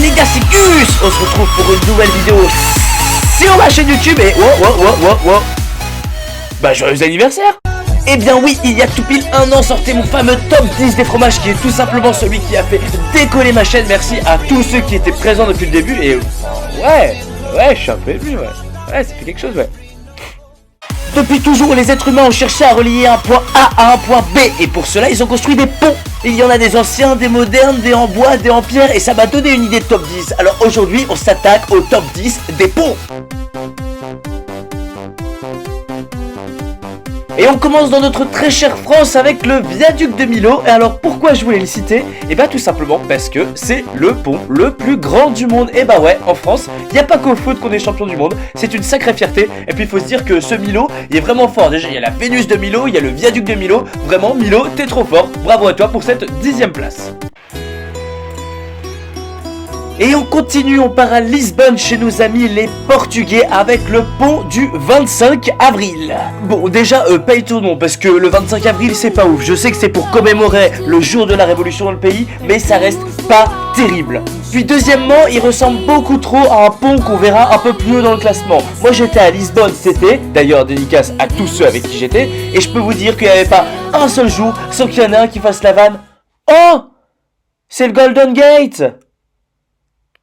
les gars, c'est Gus. On se retrouve pour une nouvelle vidéo sur ma chaîne YouTube et bah joyeux anniversaire. Eh bien oui, il y a tout pile un an sortait mon fameux top 10 des fromages qui est tout simplement celui qui a fait décoller ma chaîne. Merci à tous ceux qui étaient présents depuis le début et ouais, je suis un peu ému, ouais, ça fait quelque chose, ouais. Depuis toujours, les êtres humains ont cherché à relier un point A à un point B et pour cela, ils ont construit des ponts. Il y en a des anciens, des modernes, des en bois, des en pierre et ça m'a donné une idée de top 10. Alors aujourd'hui, on s'attaque au top 10 des ponts. Et on commence dans notre très chère France avec le viaduc de Millau. Et alors pourquoi je voulais le citer? Et bah tout simplement parce que c'est le pont le plus grand du monde. Et bah ouais, en France, il n'y a pas qu'au foot qu'on est champion du monde. C'est une sacrée fierté. Et puis il faut se dire que ce Millau, il est vraiment fort. Déjà il y a la Vénus de Millau, il y a le viaduc de Millau. Vraiment Millau, t'es trop fort. Bravo à toi pour cette 10e place. Et on continue, on part à Lisbonne chez nos amis les Portugais avec le pont du 25 avril. Bon déjà paye ton nom parce que le 25 avril c'est pas ouf. Je sais que c'est pour commémorer le jour de la révolution dans le pays, mais ça reste pas terrible. Puis deuxièmement, il ressemble beaucoup trop à un pont qu'on verra un peu plus haut dans le classement. Moi j'étais à Lisbonne cet été, d'ailleurs dédicace à tous ceux avec qui j'étais, et je peux vous dire qu'il n'y avait pas un seul jour sans qu'il y en ait un qui fasse la vanne. Oh, c'est le Golden Gate.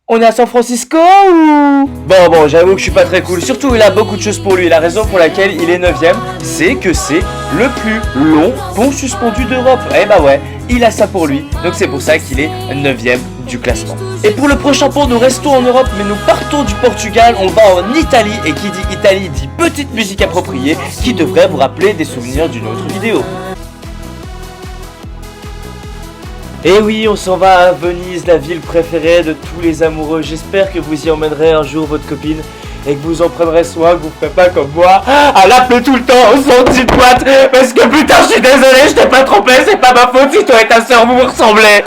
On est à San Francisco ou... Bon, j'avoue que je suis pas très cool. Surtout, il a beaucoup de choses pour lui. La raison pour laquelle il est 9ème, c'est que c'est le plus long pont suspendu d'Europe. Eh bah ouais, il a ça pour lui. Donc c'est pour ça qu'il est 9ème du classement. Et pour le prochain pont, nous restons en Europe, mais nous partons du Portugal. On va en Italie. Et qui dit Italie dit petite musique appropriée qui devrait vous rappeler des souvenirs d'une autre vidéo. Et oui, on s'en va à Venise, la ville préférée de tous les amoureux. J'espère que vous y emmènerez un jour votre copine et que vous en prendrez soin, que vous ne ferez pas comme moi à l'appeler tout le temps au son de boîte. Parce que putain, je suis désolé, je t'ai pas trompé, c'est pas ma faute si toi et ta soeur vous ressemblez.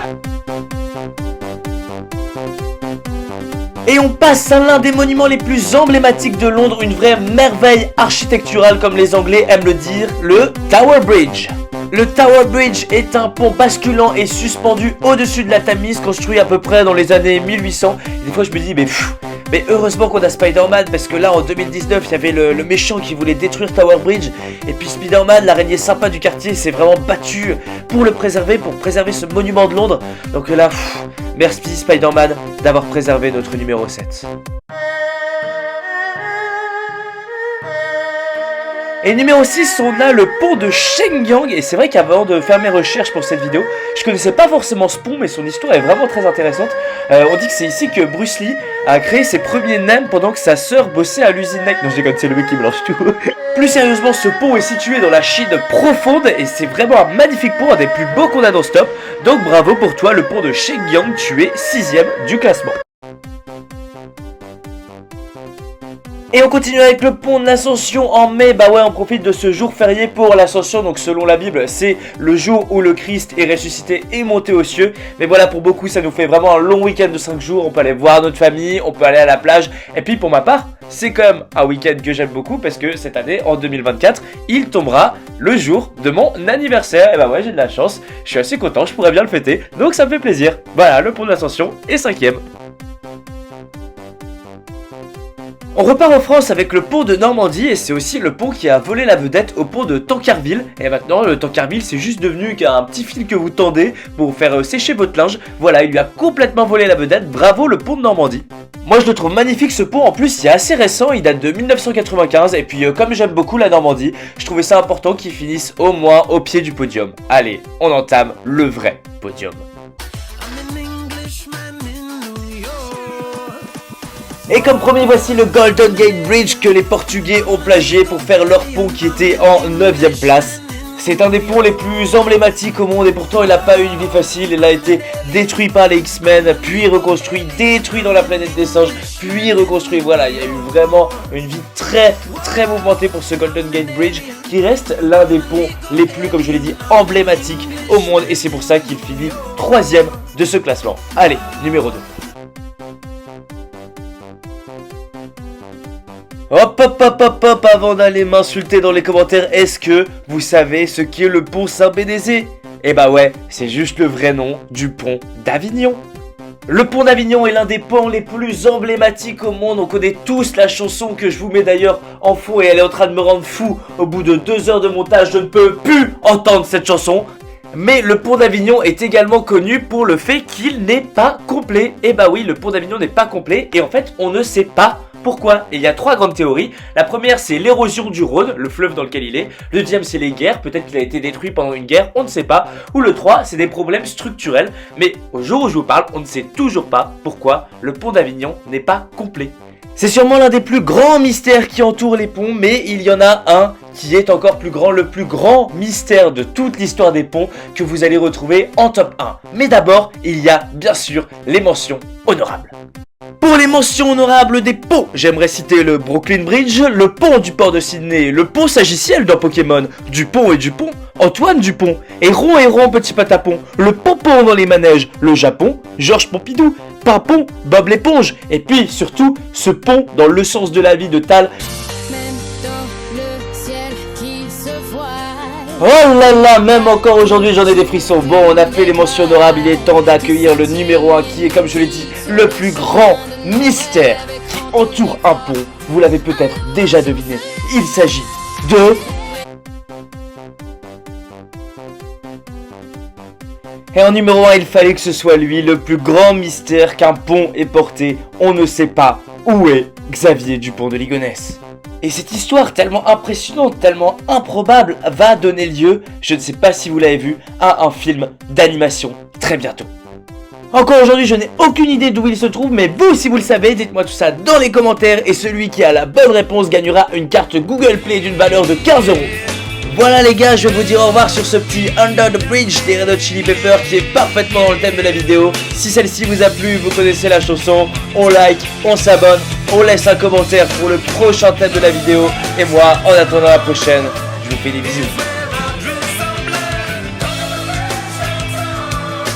Et on passe à l'un des monuments les plus emblématiques de Londres, une vraie merveille architecturale comme les Anglais aiment le dire, le Tower Bridge. Le Tower Bridge est un pont basculant et suspendu au-dessus de la Tamise, construit à peu près dans les années 1800. Et des fois je me dis mais heureusement qu'on a Spider-Man, parce que là en 2019 il y avait le méchant qui voulait détruire Tower Bridge. Et puis Spider-Man, l'araignée sympa du quartier, s'est vraiment battu pour le préserver, pour préserver ce monument de Londres. Donc là, merci Spider-Man d'avoir préservé notre numéro 7. Et numéro 6, on a le pont de Shenyang. Et c'est vrai qu'avant de faire mes recherches pour cette vidéo, je connaissais pas forcément ce pont, mais son histoire est vraiment très intéressante. On dit que c'est ici que Bruce Lee a créé ses premiers nems pendant que sa sœur bossait à l'usine Nike. Non, je déconne, c'est le mec qui mélange tout. Plus sérieusement, ce pont est situé dans la Chine profonde et c'est vraiment un magnifique pont, un des plus beaux qu'on a dans Stop. Donc bravo pour toi, le pont de Shenyang, tu es 6ème du classement. Et on continue avec le pont de l'Ascension en mai. Bah ouais, on profite de ce jour férié pour l'Ascension. Donc selon la Bible, c'est le jour où le Christ est ressuscité et monté aux cieux. Mais voilà, pour beaucoup, ça nous fait vraiment un long week-end de 5 jours. On peut aller voir notre famille, on peut aller à la plage. Et puis pour ma part, c'est quand même un week-end que j'aime beaucoup parce que cette année, en 2024, il tombera le jour de mon anniversaire. Et bah ouais, j'ai de la chance, je suis assez content, je pourrais bien le fêter. Donc ça me fait plaisir. Voilà, le pont de l'Ascension est 5ème. On repart en France avec le pont de Normandie et c'est aussi le pont qui a volé la vedette au pont de Tancarville. Et maintenant le Tancarville c'est juste devenu un petit fil que vous tendez pour faire sécher votre linge. Voilà, il lui a complètement volé la vedette, bravo le pont de Normandie. Moi je le trouve magnifique ce pont, en plus il est assez récent, il date de 1995 et puis comme j'aime beaucoup la Normandie, je trouvais ça important qu'il finisse au moins au pied du podium. Allez, on entame le vrai podium. Et comme promis, voici le Golden Gate Bridge que les Portugais ont plagié pour faire leur pont qui était en 9ème place. C'est un des ponts les plus emblématiques au monde et pourtant il n'a pas eu une vie facile. Il a été détruit par les X-Men, puis reconstruit, détruit dans la planète des singes, puis reconstruit. Voilà, il y a eu vraiment une vie très mouvementée pour ce Golden Gate Bridge qui reste l'un des ponts les plus, comme je l'ai dit, emblématiques au monde. Et c'est pour ça qu'il finit 3ème de ce classement. Allez, numéro 2. Hop, avant d'aller m'insulter dans les commentaires, est-ce que vous savez ce qu'est le pont Saint-Bénézé? Eh bah ouais, c'est juste le vrai nom du pont d'Avignon. Le pont d'Avignon est l'un des ponts les plus emblématiques au monde. On connaît tous la chanson que je vous mets d'ailleurs en fond et elle est en train de me rendre fou. Au bout de 2 heures de montage, je ne peux plus entendre cette chanson. Mais le pont d'Avignon est également connu pour le fait qu'il n'est pas complet. Et bah oui, le pont d'Avignon n'est pas complet et en fait on ne sait pas pourquoi. Et il y a 3 grandes théories. La première, c'est l'érosion du Rhône, le fleuve dans lequel il est. Le deuxième, c'est les guerres. Peut-être qu'il a été détruit pendant une guerre, on ne sait pas. Ou le 3, c'est des problèmes structurels. Mais au jour où je vous parle, on ne sait toujours pas pourquoi le pont d'Avignon n'est pas complet. C'est sûrement l'un des plus grands mystères qui entourent les ponts, mais il y en a un qui est encore plus grand, le plus grand mystère de toute l'histoire des ponts que vous allez retrouver en top 1. Mais d'abord, il y a bien sûr les mentions honorables. Pour les mentions honorables des ponts, j'aimerais citer le Brooklyn Bridge, le pont du port de Sydney, le pont Sagiciel dans Pokémon, Dupont et Dupont, Antoine Dupont, Héron Petit Patapon, le Pompon dans les manèges, le Japon, Georges Pompidou, Pimpon, Bob l'éponge, et puis surtout ce pont dans Le sens de la vie de Tal. Oh là là, même encore aujourd'hui j'en ai des frissons. Bon, on a fait les mentions honorables, il est temps d'accueillir le numéro 1 qui est, comme je l'ai dit, le plus grand mystère qui entoure un pont. Vous l'avez peut-être déjà deviné, il s'agit de... Et en numéro 1, il fallait que ce soit lui, le plus grand mystère qu'un pont ait porté. On ne sait pas où est Xavier Dupont de Ligonnès. Et cette histoire tellement impressionnante, tellement improbable, va donner lieu, je ne sais pas si vous l'avez vu, à un film d'animation très bientôt. Encore aujourd'hui, je n'ai aucune idée d'où il se trouve, mais vous, si vous le savez, dites-moi tout ça dans les commentaires et celui qui a la bonne réponse gagnera une carte Google Play d'une valeur de 15 €. Voilà les gars, je vais vous dire au revoir sur ce petit Under the Bridge des Red Hot Chili Peppers qui est parfaitement dans le thème de la vidéo. Si celle-ci vous a plu, vous connaissez la chanson, on like, on s'abonne, on laisse un commentaire pour le prochain thème de la vidéo. Et moi, en attendant la prochaine, je vous fais des bisous.